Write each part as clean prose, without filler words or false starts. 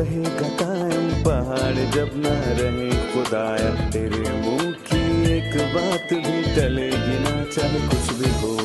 رہے گا قائم پہاڑ جب نہ رہے خدایا، تیرے منہ کی ایک بات بھی ٹلے گی نہ چاہے کچھ بھی ہو۔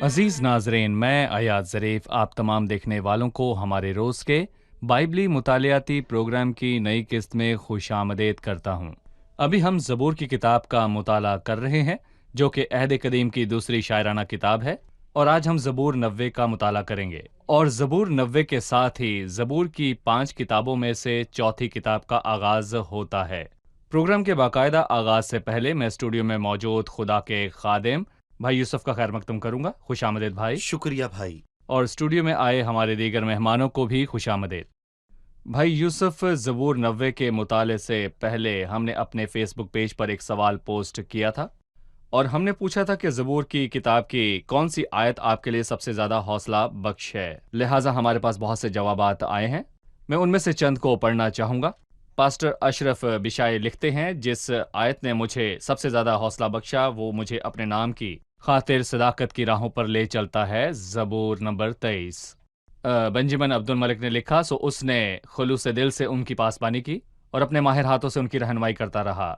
عزیز ناظرین، میں ایاز ظریف آپ تمام دیکھنے والوں کو ہمارے روز کے بائبلی مطالعاتی پروگرام کی نئی قسط میں خوش آمدید کرتا ہوں۔ ابھی ہم زبور کی کتاب کا مطالعہ کر رہے ہیں، جو کہ عہد قدیم کی دوسری شاعرانہ کتاب ہے، اور آج ہم زبور 90 کا مطالعہ کریں گے۔ اور زبور 90 کے ساتھ ہی زبور کی 5 کتابوں میں سے چوتھی کتاب کا آغاز ہوتا ہے۔ پروگرام کے باقاعدہ آغاز سے پہلے میں اسٹوڈیو میں موجود خدا کے خادم بھائی یوسف کا خیر مقدم کروں گا۔ خوش آمدید بھائی۔ شکریہ بھائی۔ اور اسٹوڈیو میں آئے ہمارے دیگر مہمانوں کو بھی خوش آمدید۔ بھائی یوسف، زبور 90 کے مطالعے سے پہلے ہم نے اپنے فیس بک پیج پر ایک سوال پوسٹ کیا تھا، اور ہم نے پوچھا تھا کہ زبور کی کتاب کی کون سی آیت آپ کے لیے سب سے زیادہ حوصلہ بخش ہے۔ لہٰذا ہمارے پاس بہت سے جوابات آئے ہیں، میں ان میں سے چند کو پڑھنا چاہوں گا۔ پاسٹر اشرف بشائی لکھتے ہیں، جس آیت نے مجھے سب سے زیادہ حوصلہ بخشا وہ مجھے اپنے نام کی خاطر صداقت کی راہوں پر لے چلتا ہے، زبور نمبر 23۔ بنجمن عبد الملک نے لکھا، سو اس نے خلوص دل سے ان کی پاسبانی کی اور اپنے ماہر ہاتھوں سے ان کی رہنمائی کرتا رہا۔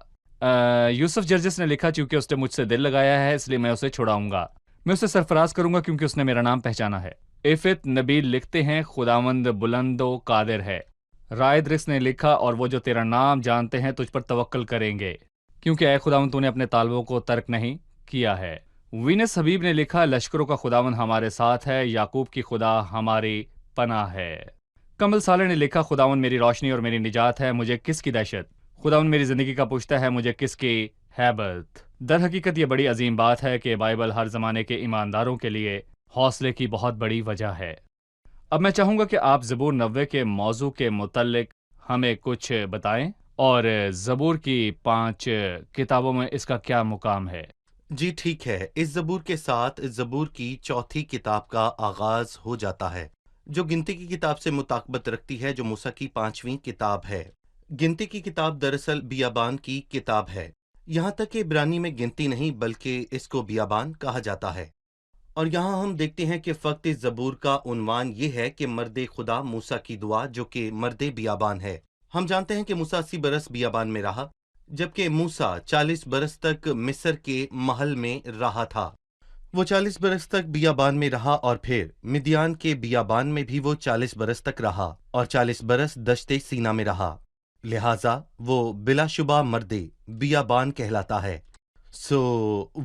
یوسف جرجس نے لکھا، چونکہ اس نے مجھ سے دل لگایا ہے اس لیے میں اسے چھڑاؤں گا، میں اسے سرفراز کروں گا کیونکہ اس نے میرا نام پہچانا ہے۔ عفت نبیل لکھتے ہیں، خداوند بلند و قادر ہے۔ رائد رس نے لکھا، اور وہ جو تیرا نام جانتے ہیں تجھ پر توکل کریں گے، کیونکہ اے خداوند تو نے اپنے طالبوں کو ترک نہیں کیا ہے۔ وینس حبیب نے لکھا، لشکروں کا خداوند ہمارے ساتھ ہے، یعقوب کی خدا ہماری پناہ ہے۔ کمل صالح نے لکھا، خداوند میری روشنی اور میری نجات ہے، مجھے کس کی دہشت؟ خداوند میری زندگی کا پشتہ ہے، مجھے کس کی ہیبت؟ در حقیقت یہ بڑی عظیم بات ہے کہ بائبل ہر زمانے کے ایمانداروں کے لیے حوصلے کی بہت بڑی وجہ ہے۔ اب میں چاہوں گا کہ آپ زبور 90 کے موضوع کے متعلق ہمیں کچھ بتائیں، اور زبور کی 5 کتابوں میں اس کا کیا مقام ہے؟ جی ٹھیک ہے، اس زبور کے ساتھ زبور کی چوتھی کتاب کا آغاز ہو جاتا ہے، جو گنتی کی کتاب سے مطابقت رکھتی ہے، جو موسیٰ کی 5ویں کتاب ہے۔ گنتی کی کتاب دراصل بیابان کی کتاب ہے، یہاں تک کہ عبرانی میں گنتی نہیں بلکہ اس کو بیابان کہا جاتا ہے۔ اور یہاں ہم دیکھتے ہیں کہ فقط اس زبور کا عنوان یہ ہے کہ مرد خدا موسیٰ کی دعا، جو کہ مرد بیابان ہے۔ ہم جانتے ہیں کہ موسیٰ 80 برس بیابان میں رہا، جبکہ موسیٰ 40 برس تک مصر کے محل میں رہا تھا۔ وہ 40 برس تک بیابان میں رہا، اور پھر مدیان کے بیابان میں بھی وہ 40 برس تک رہا، اور 40 برس دشت سینا میں رہا، لہٰذا وہ بلا شبہ مرد بیابان کہلاتا ہے۔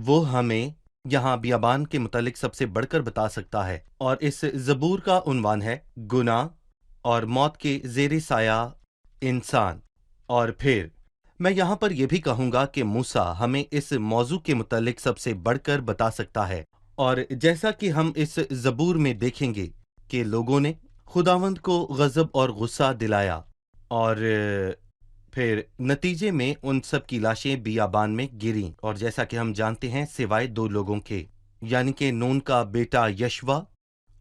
وہ ہمیں یہاں بیابان کے متعلق سب سے بڑھ کر بتا سکتا ہے، اور اس زبور کا عنوان ہے گناہ اور موت کے زیر سایہ انسان۔ اور پھر میں یہاں پر یہ بھی کہوں گا کہ موسیٰ ہمیں اس موضوع کے متعلق سب سے بڑھ کر بتا سکتا ہے، اور جیسا کہ ہم اس زبور میں دیکھیں گے کہ لوگوں نے خداوند کو غضب اور غصہ دلایا، اور پھر نتیجے میں ان سب کی لاشیں بیابان میں گریں، اور جیسا کہ ہم جانتے ہیں سوائے 2 لوگوں کے، یعنی کہ نون کا بیٹا یشوا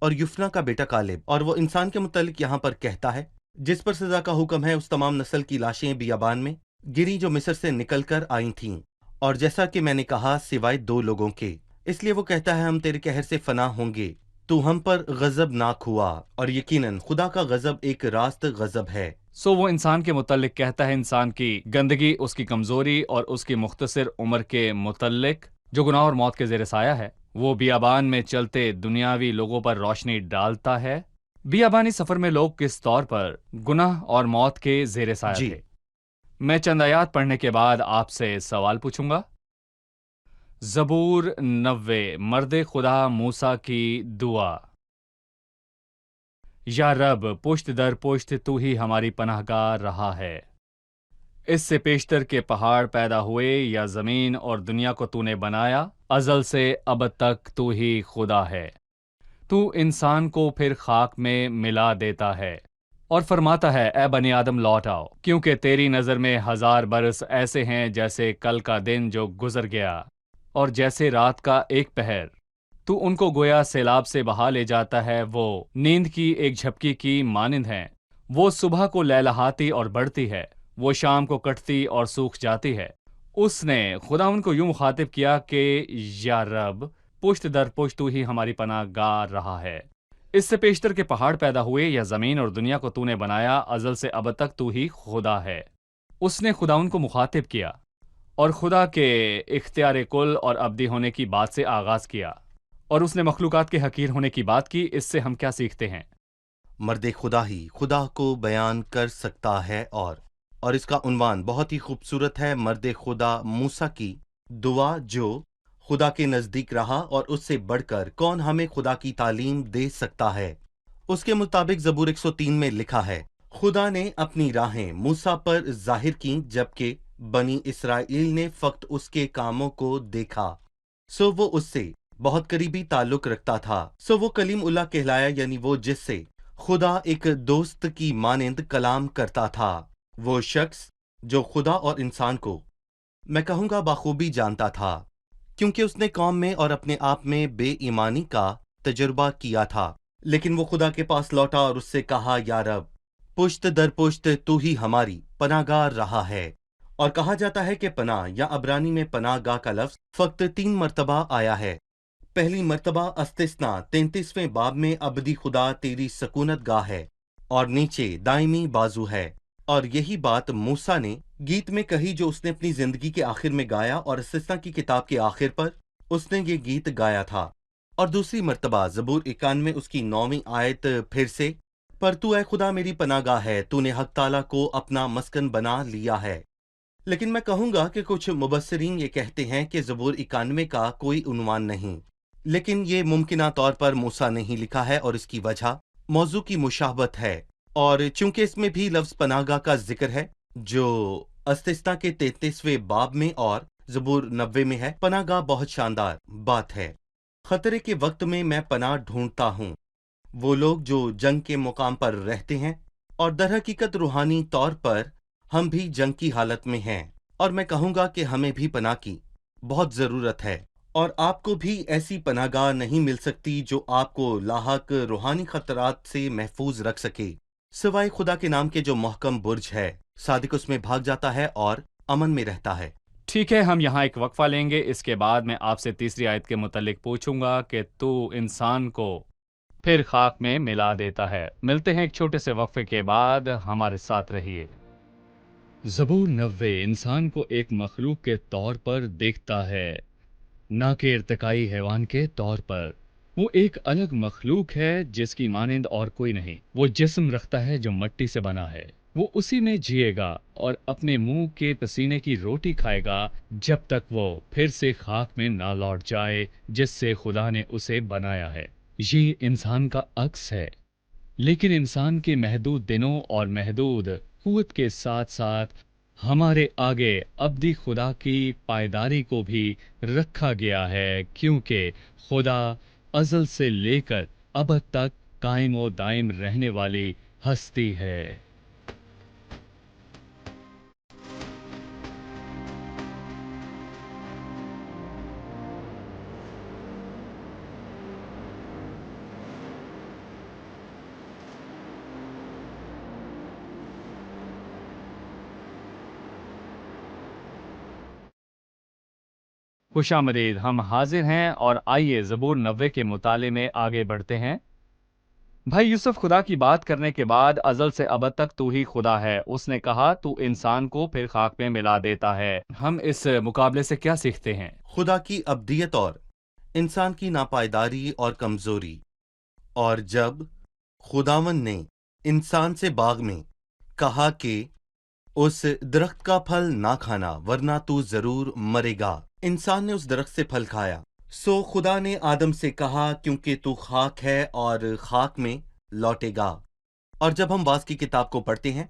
اور یفنا کا بیٹا کالب۔ اور وہ انسان کے متعلق یہاں پر کہتا ہے، جس پر سزا کا حکم ہے، اس تمام نسل کی لاشیں بیابان میں گری جو مصر سے نکل کر آئی تھیں، اور جیسا کہ میں نے کہا سوائے 2 لوگوں کے۔ اس لیے وہ کہتا ہے، ہم تیرے قہر سے فنا ہوں گے، تو ہم پر غضب ناک ہوا۔ اور یقیناً خدا کا غضب ایک راست غضب ہے۔ وہ انسان کے متعلق کہتا ہے، انسان کی گندگی، اس کی کمزوری اور اس کی مختصر عمر کے متعلق جو گناہ اور موت کے زیر سایہ ہے، وہ بیابان میں چلتے دنیاوی لوگوں پر روشنی ڈالتا ہے۔ بیابانی سفر میں لوگ کس طور پر گناہ اور موت کے زیر سایہ تھے؟ میں چند آیات پڑھنے کے بعد آپ سے سوال پوچھوں گا۔ زبور 90، مرد خدا موسیٰ کی دعا۔ یا رب، پشت در پشت تو ہی ہماری پناہ گاہ رہا ہے۔ اس سے پیشتر کے پہاڑ پیدا ہوئے یا زمین اور دنیا کو تو نے بنایا، ازل سے ابد تک تو ہی خدا ہے۔ تو انسان کو پھر خاک میں ملا دیتا ہے اور فرماتا ہے، اے بنی آدم لوٹ آؤ، کیونکہ تیری نظر میں 1000 برس ایسے ہیں جیسے کل کا دن جو گزر گیا، اور جیسے رات کا ایک پہر۔ تو ان کو گویا سیلاب سے بہا لے جاتا ہے، وہ نیند کی ایک جھپکی کی مانند ہیں۔ وہ صبح کو لہلہاتی اور بڑھتی ہے، وہ شام کو کٹتی اور سوکھ جاتی ہے۔ اس نے خدا ان کو یوں مخاطب کیا کہ یا رب، پشت در پشت تو ہی ہماری پناہ گاہ رہا ہے۔ اس سے پیشتر کے پہاڑ پیدا ہوئے یا زمین اور دنیا کو تو نے بنایا، ازل سے اب تک تو ہی خدا ہے۔ اس نے خدا ان کو مخاطب کیا اور خدا کے اختیار کل اور ابدی ہونے کی بات سے آغاز کیا، اور اس نے مخلوقات کے حقیر ہونے کی بات کی۔ اس سے ہم کیا سیکھتے ہیں؟ مرد خدا ہی خدا کو بیان کر سکتا ہے، اور اس کا عنوان بہت ہی خوبصورت ہے، مرد خدا موسیٰ کی دعا جو خدا کے نزدیک رہا، اور اس سے بڑھ کر کون ہمیں خدا کی تعلیم دے سکتا ہے۔ اس کے مطابق زبور 103 میں لکھا ہے، خدا نے اپنی راہیں موسیٰ پر ظاہر کیں جبکہ بنی اسرائیل نے فقط اس کے کاموں کو دیکھا، سو وہ اس سے بہت قریبی تعلق رکھتا تھا، سو وہ کلیم اللہ کہلایا، یعنی وہ جس سے خدا ایک دوست کی مانند کلام کرتا تھا، وہ شخص جو خدا اور انسان کو میں کہوں گا بخوبی جانتا تھا، کیونکہ اس نے قوم میں اور اپنے آپ میں بے ایمانی کا تجربہ کیا تھا، لیکن وہ خدا کے پاس لوٹا اور اس سے کہا، یا رب، پشت در پشت تو ہی ہماری پناہ گاہ رہا ہے۔ اور کہا جاتا ہے کہ پناہ یا عبرانی میں پناہ گاہ کا لفظ فقط 3 مرتبہ آیا ہے۔ پہلی مرتبہ استثنا 33ویں باب میں ابدی خدا تیری سکونت گاہ ہے، اور نیچے دائمی بازو ہے، اور یہی بات موسیٰ نے گیت میں کہی جو اس نے اپنی زندگی کے آخر میں گایا، اور استثنا کی کتاب کے آخر پر اس نے یہ گیت گایا تھا۔ اور دوسری مرتبہ زبور 91 اس کی 9ویں آیت پھر سے، پر تو اے خدا میری پناہ گاہ ہے، تو نے حق تعالیٰ کو اپنا مسکن بنا لیا ہے۔ لیکن میں کہوں گا کہ کچھ مبصرین یہ کہتے ہیں کہ زبور 91 کا کوئی عنوان نہیں، لیکن یہ ممکنہ طور پر موسیٰ نے ہی لکھا ہے، اور اس کی وجہ موضوع کی مشابہت ہے، اور چونکہ اس میں بھی لفظ پناہ گاہ کا ذکر ہے جو استثنا کے 33ویں باب میں اور زبور 90 میں ہے۔ پناہ گاہ بہت شاندار بات ہے۔ خطرے کے وقت میں میں پناہ ڈھونڈتا ہوں، وہ لوگ جو جنگ کے مقام پر رہتے ہیں، اور در حقیقت روحانی طور پر ہم بھی جنگ کی حالت میں ہیں، اور میں کہوں گا کہ ہمیں بھی پناہ کی بہت ضرورت ہے، اور آپ کو بھی ایسی پناہ گاہ نہیں مل سکتی جو آپ کو لاحق روحانی خطرات سے محفوظ رکھ سکے، سوائے خدا کے نام کے جو محکم برج ہے۔ صادق اس میں بھاگ جاتا ہے اور امن میں رہتا ہے۔ ٹھیک ہے، ہم یہاں ایک وقفہ لیں گے، اس کے بعد میں آپ سے تیسری آیت کے متعلق پوچھوں گا کہ تو انسان کو پھر خاک میں ملا دیتا ہے۔ ملتے ہیں ایک چھوٹے سے وقفے کے بعد، ہمارے ساتھ رہیے۔ زبور 90 انسان کو ایک مخلوق کے طور پر دیکھتا ہے، نہ کہ ارتقائی حیوان کے طور پر۔ وہ ایک الگ مخلوق ہے جس کی مانند اور کوئی نہیں۔ وہ جسم رکھتا ہے جو مٹی سے بنا ہے، وہ اسی میں جیے گا اور اپنے منہ کے پسینے کی روٹی کھائے گا جب تک وہ پھر سے خاک میں نہ لوٹ جائے جس سے خدا نے اسے بنایا ہے۔ یہ انسان کا عکس ہے، لیکن انسان کے محدود دنوں اور محدود قوت کے ساتھ ساتھ ہمارے آگے ابدی خدا کی پائیداری کو بھی رکھا گیا ہے، کیونکہ خدا ازل سے لے کر ابد تک قائم و دائم رہنے والی ہستی ہے۔ خوش آمدید، ہم حاضر ہیں، اور آئیے زبور 90 کے مطالعے میں آگے بڑھتے ہیں۔ بھائی یوسف خدا کی بات کرنے کے بعد ازل سے ابد تک تو ہی خدا ہے، اس نے کہا تو انسان کو پھر خاک میں ملا دیتا ہے۔ ہم اس مقابلے سے کیا سیکھتے ہیں؟ خدا کی ابدیت اور انسان کی ناپائیداری اور کمزوری۔ اور جب خداوند نے انسان سے باغ میں کہا کہ اس درخت کا پھل نہ کھانا ورنہ تو ضرور مرے گا، انسان نے اس درخت سے پھل کھایا، سو خدا نے آدم سے کہا کیونکہ تو خاک ہے اور خاک میں لوٹے گا۔ اور جب ہم باز کی کتاب کو پڑھتے ہیں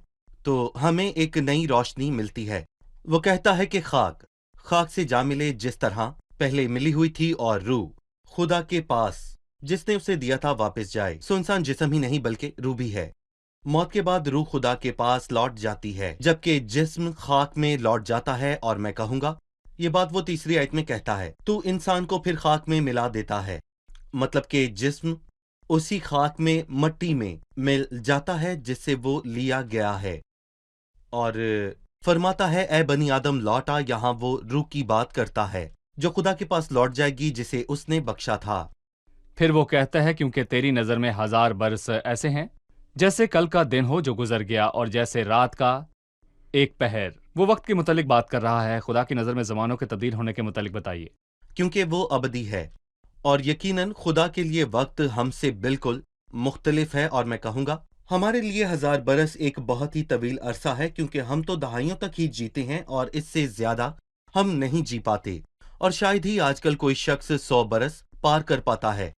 تو ہمیں ایک نئی روشنی ملتی ہے۔ وہ کہتا ہے کہ خاک سے جا ملے جس طرح پہلے ملی ہوئی تھی، اور روح خدا کے پاس جس نے اسے دیا تھا واپس جائے۔ سو انسان جسم ہی نہیں بلکہ روح بھی ہے۔ موت کے بعد روح خدا کے پاس لوٹ جاتی ہے، جبکہ جسم خاک میں لوٹ جاتا ہے، اور میں کہوں گا یہ بات وہ تیسری آیت میں کہتا ہے، تو انسان کو پھر خاک میں ملا دیتا ہے، مطلب کہ جسم اسی خاک میں مٹی میں مل جاتا ہے جس سے وہ لیا گیا ہے، اور فرماتا ہے اے بنی آدم لوٹا۔ یہاں وہ روح کی بات کرتا ہے جو خدا کے پاس لوٹ جائے گی جسے اس نے بخشا تھا۔ پھر وہ کہتا ہے کیونکہ تیری نظر میں 1000 برس ایسے ہیں جیسے کل کا دن ہو جو گزر گیا اور جیسے رات کا ایک پہر۔ وہ وقت کے متعلق بات کر رہا ہے، خدا کی نظر میں زمانوں کے تبدیل ہونے کے متعلق بتائیے۔ کیونکہ وہ ابدی ہے، اور یقیناً خدا کے لیے وقت ہم سے بالکل مختلف ہے، اور میں کہوں گا ہمارے لیے 1000 برس ایک بہت ہی طویل عرصہ ہے، کیونکہ ہم تو دہائیوں تک ہی جیتے ہیں اور اس سے زیادہ ہم نہیں جی پاتے، اور شاید ہی آج کل کوئی شخص 100 برس پار کر پاتا ہے۔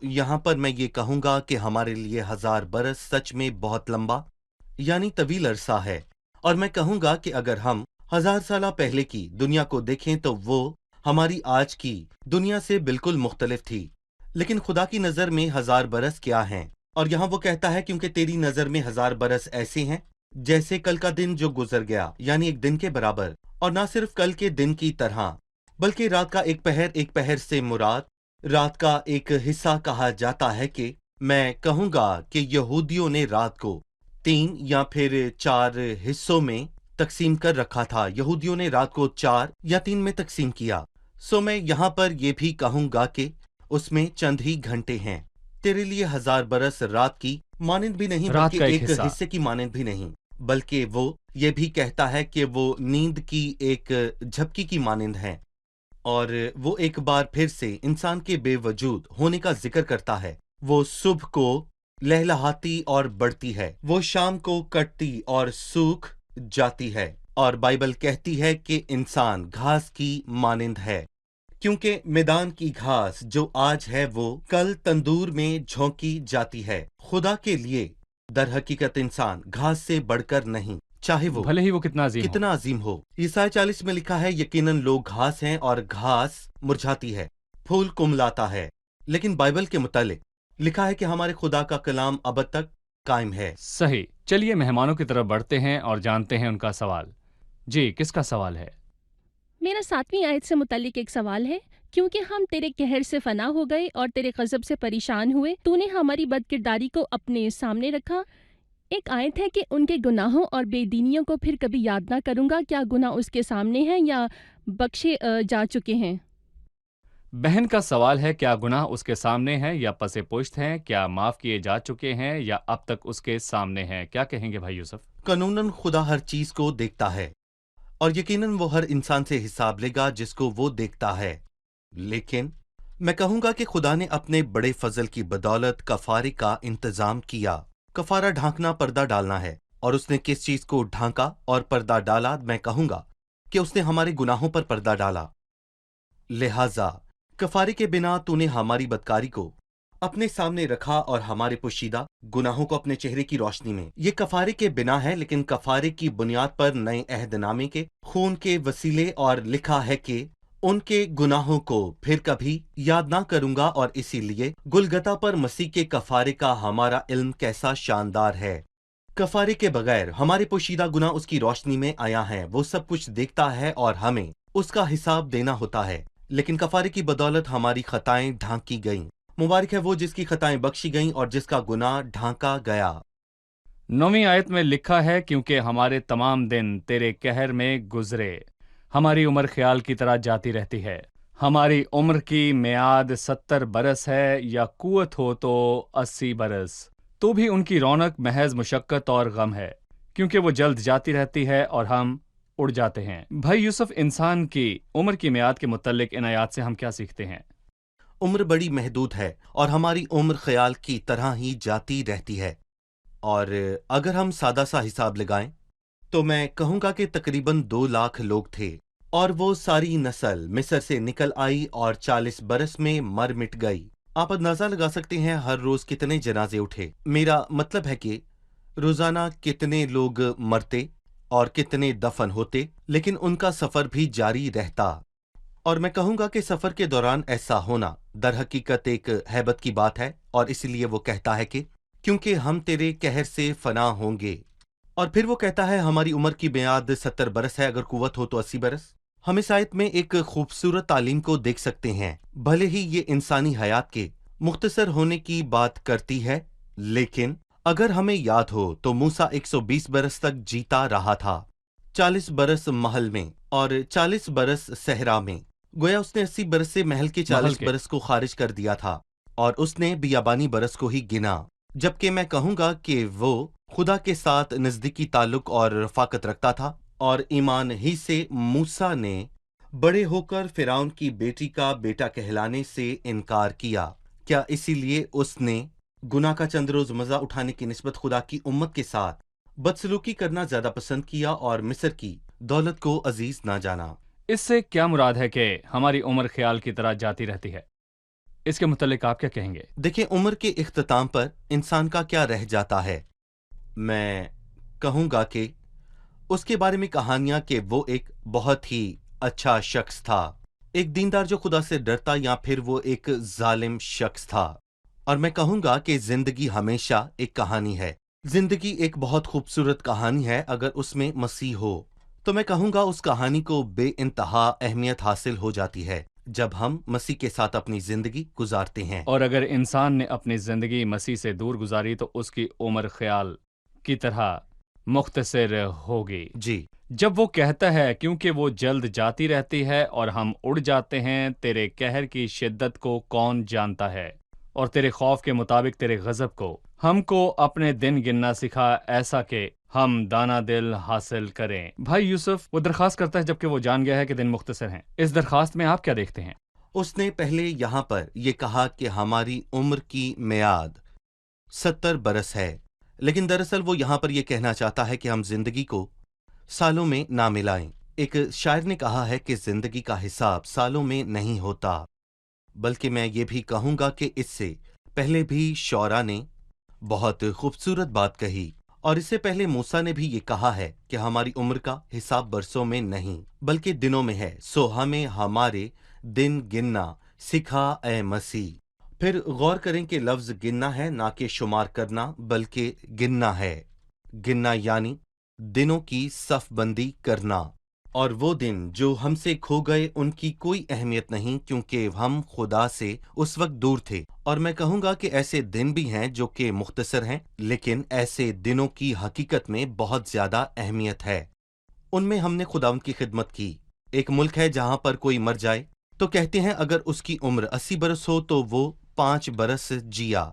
یہاں پر میں یہ کہوں گا کہ ہمارے لیے 1000 برس سچ میں بہت لمبا یعنی طویل عرصہ ہے، اور میں کہوں گا کہ اگر ہم 1000 سالہ پہلے کی دنیا کو دیکھیں تو وہ ہماری آج کی دنیا سے بالکل مختلف تھی، لیکن خدا کی نظر میں 1000 برس کیا ہیں؟ اور یہاں وہ کہتا ہے کیونکہ تیری نظر میں 1000 برس ایسے ہیں جیسے کل کا دن جو گزر گیا، یعنی ایک دن کے برابر، اور نہ صرف کل کے دن کی طرح بلکہ رات کا ایک پہر سے مراد رات کا ایک حصہ کہا جاتا ہے۔ کہ میں کہوں گا کہ یہودیوں نے رات کو 3 یا پھر 4 حصوں میں تقسیم کر رکھا تھا، یہودیوں نے رات کو 4 یا 3 میں تقسیم کیا۔ میں یہاں پر یہ بھی کہوں گا کہ اس میں چند ہی گھنٹے ہیں۔ تیرے لیے 1000 برس رات کی مانند بھی نہیں، رات بلکہ کا ایک ایک حصہ۔ حصے کی مانند بھی نہیں، بلکہ وہ یہ بھی کہتا ہے کہ وہ نیند کی ایک جھپکی کی مانند ہے، اور وہ ایک بار پھر سے انسان کے بے وجود ہونے کا ذکر کرتا ہے۔ وہ صبح کو لہلہاتی اور بڑھتی ہے، وہ شام کو کٹتی اور سوکھ جاتی ہے، اور بائبل کہتی ہے کہ انسان گھاس کی مانند ہے، کیونکہ میدان کی گھاس جو آج ہے وہ کل تندور میں جھونکی جاتی ہے۔ خدا کے لیے در حقیقت انسان گھاس سے بڑھ کر نہیں، چاہے وہ بھلے ہی وہ کتنا عظیم ہو۔ کتنا عظیم ہو۔ یسایا 40 میں لکھا ہے یقیناً لوگ گھاس ہیں اور گھاس مرجھاتی ہے، پھول کملاتا ہے، لیکن بائبل کے متعلق لکھا ہے کہ ہمارے خدا کا کلام ابد تک قائم ہے۔ صحیح، چلیے مہمانوں کی طرف بڑھتے ہیں اور جانتے ہیں ان کا سوال۔ جی، کس کا سوال ہے؟ میرا 7ویں آیت سے متعلق ایک سوال ہے۔ کیونکہ ہم تیرے قہر سے فنا ہو گئے اور تیرے غضب سے پریشان ہوئے، تو نے ہماری بد کرداری کو اپنے سامنے رکھا۔ ایک آیت ہے کہ ان کے گناہوں اور بے دینیوں کو پھر کبھی یاد نہ کروں گا۔ کیا گناہ اس کے سامنے ہیں یا بخشے جا چکے ہیں؟ بہن کا سوال ہے، کیا گناہ اس کے سامنے ہیں یا پس پشت ہیں؟ کیا معاف کیے جا چکے ہیں یا اب تک اس کے سامنے ہیں؟ کیا کہیں گے بھائی یوسف؟ قانوناً خدا ہر چیز کو دیکھتا ہے، اور یقیناً وہ ہر انسان سے حساب لے گا جس کو وہ دیکھتا ہے، لیکن میں کہوں گا کہ خدا نے اپنے بڑے فضل کی بدولت کفارے کا انتظام کیا۔ کفارہ ڈھانکنا پردہ ڈالنا ہے، اور اس نے کس چیز کو ڈھانکا اور پردہ ڈالا؟ میں کہوں گا کہ اس نے ہمارے گناہوں پر پردہ ڈالا۔ لہٰذا کفارے کے بنا تو نے ہماری بدکاری کو اپنے سامنے رکھا اور ہمارے پوشیدہ گناہوں کو اپنے چہرے کی روشنی میں۔ یہ کفارے کے بنا ہے، لیکن کفارے کی بنیاد پر نئے عہد نامے کے خون کے وسیلے، اور لکھا ہے کہ ان کے گناہوں کو پھر کبھی یاد نہ کروں گا، اور اسی لیے گلگتا پر مسیح کے کفارے کا ہمارا علم کیسا شاندار ہے۔ کفارے کے بغیر ہمارے پوشیدہ گناہ اس کی روشنی میں آیا ہے، وہ سب کچھ دیکھتا ہے اور ہمیں اس کا حساب دینا ہوتا ہے، لیکن کفارے کی بدولت ہماری خطائیں ڈھانکی گئیں۔ مبارک ہے وہ جس کی خطائیں بخشی گئیں اور جس کا گناہ ڈھانکا گیا۔ 9ویں آیت میں لکھا ہے، کیونکہ ہمارے تمام دن تیرے قہر میں گزرے، ہماری عمر خیال کی طرح جاتی رہتی ہے۔ ہماری عمر کی میعاد 70 برس ہے، یا قوت ہو تو 80 برس، تو بھی ان کی رونق محض مشقت اور غم ہے، کیونکہ وہ جلد جاتی رہتی ہے اور ہم اڑ جاتے ہیں۔ بھائی یوسف، انسان کی عمر کی میعاد کے متعلق ان آیات سے ہم کیا سیکھتے ہیں؟ عمر بڑی محدود ہے، اور ہماری عمر خیال کی طرح ہی جاتی رہتی ہے، اور اگر ہم سادہ سا حساب لگائیں تو میں کہوں گا کہ تقریباً 2 لاکھ لوگ تھے، اور وہ ساری نسل مصر سے نکل آئی اور 40 برس میں مر مٹ گئی۔ آپ اندازہ لگا سکتے ہیں ہر روز کتنے جنازے اٹھے۔ میرا مطلب ہے کہ روزانہ کتنے لوگ مرتے اور کتنے دفن ہوتے، لیکن ان کا سفر بھی جاری رہتا۔ اور میں کہوں گا کہ سفر کے دوران ایسا ہونا در حقیقت ایک ہیبت کی بات ہے، اور اس لیے وہ کہتا ہے کہ کیونکہ ہم تیرے قہر سے فنا ہوں گے۔ اور پھر وہ کہتا ہے ہماری عمر کی میعاد 70 برس ہے، اگر قوت ہو تو 80 برس۔ ہم اس آیت میں ایک خوبصورت تعلیم کو دیکھ سکتے ہیں، بھلے ہی یہ انسانی حیات کے مختصر ہونے کی بات کرتی ہے، لیکن اگر ہمیں یاد ہو تو موسیٰ 120 برس تک جیتا رہا تھا، 40 برس محل میں اور 40 برس صحرا میں۔ گویا اس نے 80 برس سے محل کے 40 برس کو خارج کر دیا تھا۔ اور اس نے بیابانی برس کو ہی گنا، جبکہ میں کہوں گا کہ وہ خدا کے ساتھ نزدیکی تعلق اور رفاقت رکھتا تھا، اور ایمان ہی سے موسیٰ نے بڑے ہو کر فرعون کی بیٹی کا بیٹا کہلانے سے انکار کیا۔ کیا اسی لیے اس نے گناہ کا چند روز مزہ اٹھانے کی نسبت خدا کی امت کے ساتھ بدسلوکی کرنا زیادہ پسند کیا اور مصر کی دولت کو عزیز نہ جانا؟ اس سے کیا مراد ہے کہ ہماری عمر خیال کی طرح جاتی رہتی ہے؟ اس کے متعلق آپ کیا کہیں گے؟ دیکھیں، عمر کے اختتام پر انسان کا کیا رہ جاتا ہے؟ میں کہوں گا کہ اس کے بارے میں کہانیاں کہ وہ ایک بہت ہی اچھا شخص تھا، ایک دیندار جو خدا سے ڈرتا، یا پھر وہ ایک ظالم شخص تھا۔ اور میں کہوں گا کہ زندگی ہمیشہ ایک کہانی ہے، زندگی ایک بہت خوبصورت کہانی ہے۔ اگر اس میں مسیح ہو تو میں کہوں گا اس کہانی کو بے انتہا اہمیت حاصل ہو جاتی ہے جب ہم مسیح کے ساتھ اپنی زندگی گزارتے ہیں۔ اور اگر انسان نے اپنی زندگی مسیح سے دور گزاری تو اس کی عمر خیال کی طرح مختصر ہوگی۔ جی، جب وہ کہتا ہے کیونکہ وہ جلد جاتی رہتی ہے اور ہم اڑ جاتے ہیں، تیرے قہر کی شدت کو کون جانتا ہے، اور تیرے خوف کے مطابق تیرے غضب کو، ہم کو اپنے دن گننا سکھا ایسا کہ ہم دانا دل حاصل کریں۔ بھائی یوسف وہ درخواست کرتا ہے جبکہ وہ جان گیا ہے کہ دن مختصر ہیں۔ اس درخواست میں آپ کیا دیکھتے ہیں؟ اس نے پہلے یہاں پر یہ کہا کہ ہماری عمر کی میعاد 70 برس ہے، لیکن دراصل وہ یہاں پر یہ کہنا چاہتا ہے کہ ہم زندگی کو سالوں میں نہ ملائیں۔ ایک شاعر نے کہا ہے کہ زندگی کا حساب سالوں میں نہیں ہوتا، بلکہ میں یہ بھی کہوں گا کہ اس سے پہلے بھی شعراء نے بہت خوبصورت بات کہی، اور اس سے پہلے موسیٰ نے بھی یہ کہا ہے کہ ہماری عمر کا حساب برسوں میں نہیں بلکہ دنوں میں ہے، سو ہمیں ہمارے دن گننا سکھا اے مسیح۔ پھر غور کریں کہ لفظ گننا ہے، نہ کہ شمار کرنا بلکہ گننا ہے۔ گننا یعنی دنوں کی صف بندی کرنا، اور وہ دن جو ہم سے کھو گئے ان کی کوئی اہمیت نہیں، کیونکہ ہم خدا سے اس وقت دور تھے۔ اور میں کہوں گا کہ ایسے دن بھی ہیں جو کہ مختصر ہیں، لیکن ایسے دنوں کی حقیقت میں بہت زیادہ اہمیت ہے۔ ان میں ہم نے خداوند کی خدمت کی۔ ایک ملک ہے جہاں پر کوئی مر جائے تو کہتے ہیں اگر اس کی عمر 80 برس ہو تو وہ 5 برس جیا۔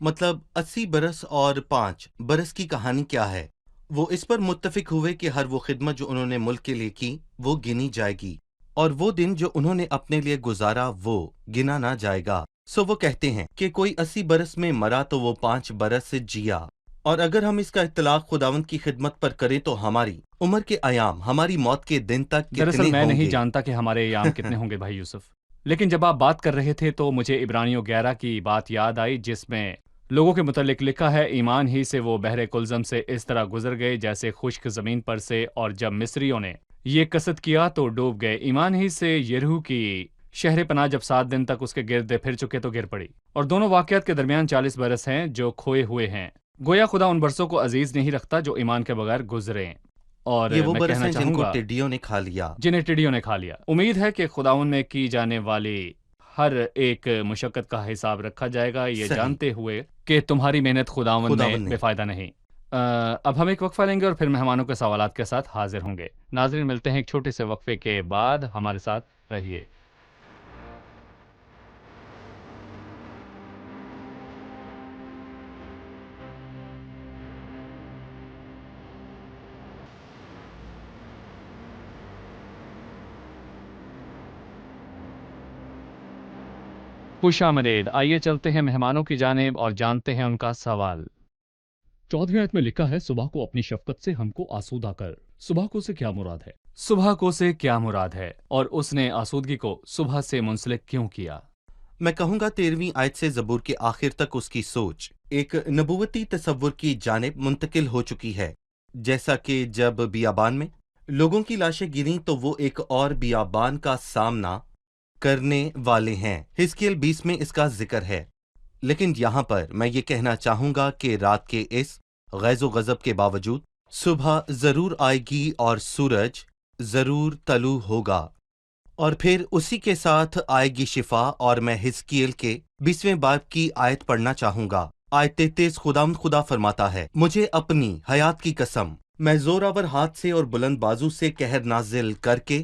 مطلب 80 برس اور 5 برس کی کہانی کیا ہے؟ وہ اس پر متفق ہوئے کہ ہر وہ خدمت جو انہوں نے ملک کے لیے کی وہ گنی جائے گی، اور وہ دن جو انہوں نے اپنے لیے گزارا وہ گنا نہ جائے گا۔ سو وہ کہتے ہیں کہ کوئی 80 برس میں مرا تو وہ 5 برس جیا، اور اگر ہم اس کا اطلاق خداوند کی خدمت پر کریں تو ہماری عمر کے ایام ہماری موت کے دن تک کتنے دراصل میں ہوں نہیں گے؟ جانتا کہ ہمارے ایام کتنے ہوں گے بھائی یوسف، لیکن جب آپ بات کر رہے تھے تو مجھے عبرانیوں 11 کی بات یاد آئی جس میں لوگوں کے متعلق لکھا ہے، ایمان ہی سے وہ بحر کلزم سے اس طرح گزر گئے جیسے خشک زمین پر سے، اور جب مصریوں نے یہ قصد کیا تو ڈوب گئے۔ ایمان ہی سے یریحو کی شہر پناہ جب 7 دن تک اس کے گرد پھر چکے تو گر پڑی، اور دونوں واقعات کے درمیان 40 برس ہیں جو کھوئے ہوئے ہیں۔ گویا خدا ان برسوں کو عزیز نہیں رکھتا جو ایمان کے بغیر گزرے۔ اور یہ وہ میں برس کہنا ہیں جن چاہوں کو گا ٹڈیوں نے کھا لیا۔ جنہیں ٹڈیوں نے کھا لیا۔ امید ہے کہ خداوند میں کی جانے والی ہر ایک مشقت کا حساب رکھا جائے گا، یہ صحیح۔ جانتے ہوئے کہ تمہاری محنت خداوند میں نے بے فائدہ نہیں۔ اب ہم ایک وقفہ لیں گے اور پھر مہمانوں کے سوالات کے ساتھ حاضر ہوں گے۔ ناظرین ملتے ہیں ایک چھوٹے سے وقفے کے بعد، ہمارے ساتھ رہیے۔ خوش آمدید، آئیے چلتے ہیں مہمانوں کی جانب اور جانتے ہیں ان کا سوال۔ 14ویں آیت میں لکھا ہے، صبح کو اپنی شفقت سے ہم کو آسودہ کر۔ صبح کو سے کیا مراد ہے؟ صبح کو سے کیا مراد ہے، اور اس نے آسودگی کو صبح سے منسلک کیوں کیا؟ میں کہوں گا 13ویں آیت سے زبور کے آخر تک اس کی سوچ ایک نبوتی تصور کی جانب منتقل ہو چکی ہے، جیسا کہ جب بیابان میں لوگوں کی لاشیں گریں تو وہ ایک اور بیابان کا سامنا کرنے والے ہیں۔ حزقیل 20 میں اس کا ذکر ہے، لیکن یہاں پر میں یہ کہنا چاہوں گا کہ رات کے اس غیظ و غضب کے باوجود صبح ضرور آئے گی اور سورج ضرور طلوع ہوگا، اور پھر اسی کے ساتھ آئے گی شفا۔ اور میں حزقیل کے 20ویں باب کی آیت پڑھنا چاہوں گا۔ آیت 33 خدا فرماتا ہے، مجھے اپنی حیات کی قسم، میں زوراور ہاتھ سے اور بلند بازو سے قہر نازل کر کے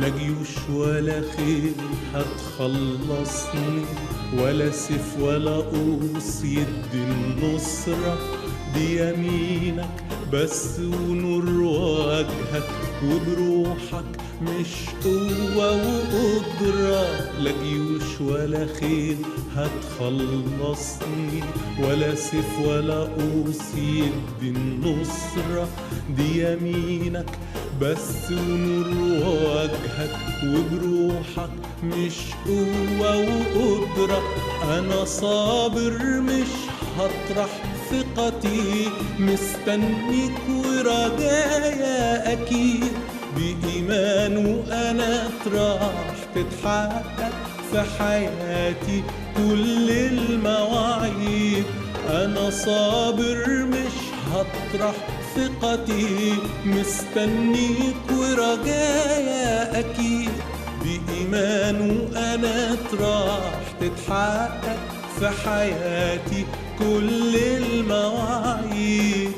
لا جيوش ولا خيل هتخلصني، ولا سيف ولا قوس يدي النصرة، دي يمينك بس ونور وجهك، وبروحك مش قوة وقدرة. لا جيوش ولا خيل هتخلصني، ولا سيف ولا قوس يدي النصرة، دي يمينك بس ونور وجهك، وبروحك مش قوة وقدرة. أنا صابر مش هطرح ثقتي، مستنيك ورجايا أكيد، بإيمان وأنا راح تتحقق في حياتي كل المواعيد. أنا صابر مش هطرح ثقتي، مستنيك ورجايا أكيد، بإيمان وأنا راح تتحقق في حياتي كل المواعيد.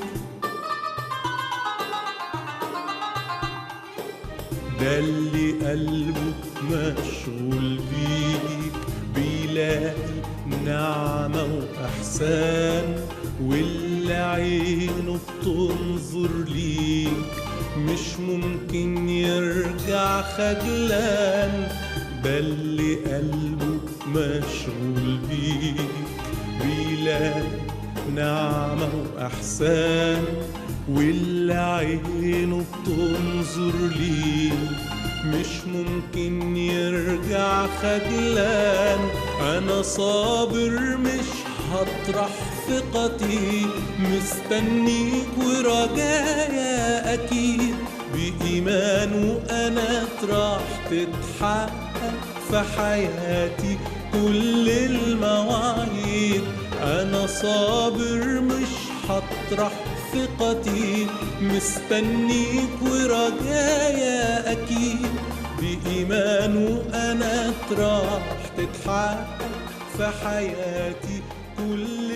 ده اللي قلبه مشغول بيك بيلاقي نعمة وإحسان، واللي عينه بتنظر ليك مش ممكن يرجع خجلان. ده اللي قلبه مشغول بيك بيلاقي نعمة وإحسان، واللي عينه بتنظر ليك مش ممكن يرجع خجلان. أنا صابر مش هطرح ثقتي، مستنيك ورجايا أكيد، بإيمان وأنا راح تتحقق في حياتي كل المواعيد. أنا صابر مش هطرح ثقتي، مستنيك ورجايا أكيد، بإيمان وأنا راح تتحقق في حياتي كل